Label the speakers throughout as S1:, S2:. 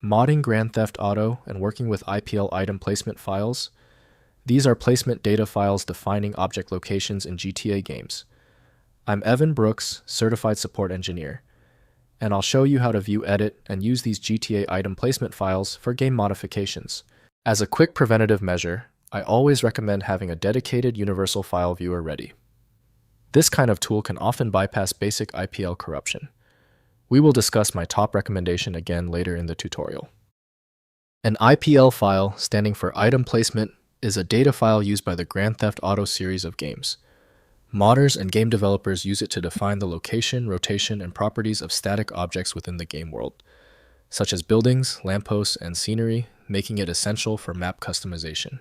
S1: modding Grand Theft Auto, and working with IPL item placement files. These are placement data files defining object locations in GTA games. I'm Evan Brooks, Certified Support Engineer, and I'll show you how to view, edit, and use these GTA item placement files for game modifications. As a quick preventative measure, I always recommend having a dedicated universal file viewer ready. This kind of tool can often bypass basic IPL corruption. We will discuss my top recommendation again later in the tutorial. An IPL file, standing for Item Placement, is a data file used by the Grand Theft Auto series of games. Modders and game developers use it to define the location, rotation, and properties of static objects within the game world, such as buildings, lampposts, and scenery, making it essential for map customization.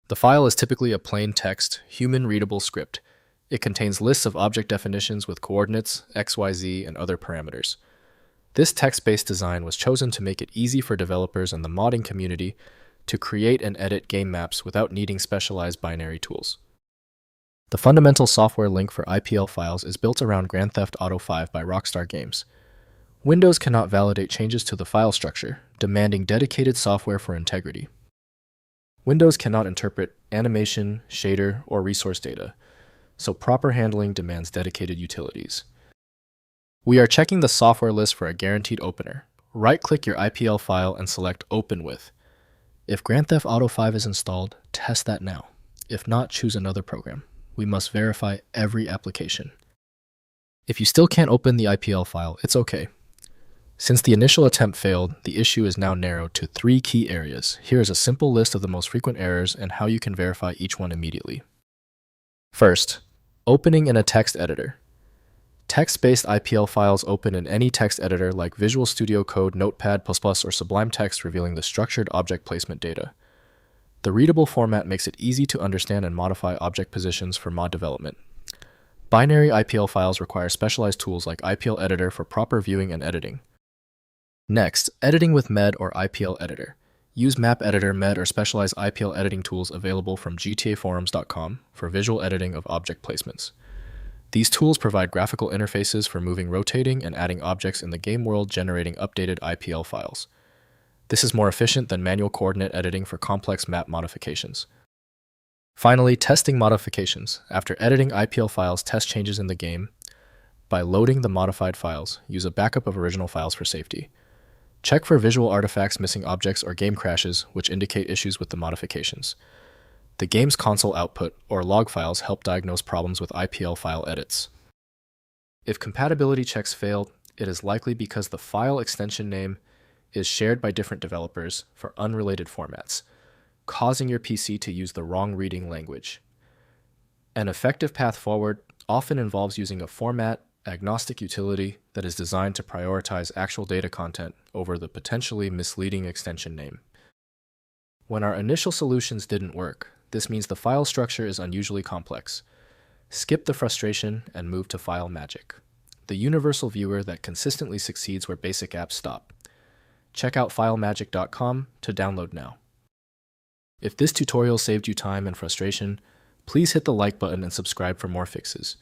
S1: The file is typically a plain text, human-readable script. It contains lists of object definitions with coordinates, X, Y, Z, and other parameters. This text-based design was chosen to make it easy for developers and the modding community to create and edit game maps without needing specialized binary tools. The fundamental software link for IPL files is built around Grand Theft Auto 5 by Rockstar Games. Windows cannot validate changes to the file structure, demanding dedicated software for integrity. Windows cannot interpret animation, shader, or resource data, so proper handling demands dedicated utilities. We are checking the software list for a guaranteed opener. Right-click your IPL file and select Open With. If Grand Theft Auto 5 is installed, test that now. If not, choose another program. We must verify every application. If you still can't open the IPL file, it's okay. Since the initial attempt failed, the issue is now narrowed to 3 key areas. Here is a simple list of the most frequent errors and how you can verify each one immediately. First, opening in a text editor. Text-based IPL files open in any text editor like Visual Studio Code, Notepad++, or Sublime Text, revealing the structured object placement data. The readable format makes it easy to understand and modify object positions for mod development. Binary IPL files require specialized tools like IPL Editor for proper viewing and editing. Next, editing with MED or IPL Editor. Use Map Editor, MED, or specialized IPL editing tools available from gtaforums.com for visual editing of object placements. These tools provide graphical interfaces for moving, rotating, and adding objects in the game world, generating updated IPL files. This is more efficient than manual coordinate editing for complex map modifications. Finally, testing modifications. After editing IPL files, test changes in the game. By loading the modified files, use a backup of original files for safety. Check for visual artifacts, missing objects, or game crashes, which indicate issues with the modifications. The game's console output, or log files, help diagnose problems with IPL file edits. If compatibility checks failed, it is likely because the file extension name is shared by different developers for unrelated formats, causing your PC to use the wrong reading language. An effective path forward often involves using a format-agnostic utility that is designed to prioritize actual data content over the potentially misleading extension name. When our initial solutions didn't work, this means the file structure is unusually complex. Skip the frustration and move to File Magic, the universal viewer that consistently succeeds where basic apps stop. Check out filemagic.com to download now. If this tutorial saved you time and frustration, please hit the like button and subscribe for more fixes.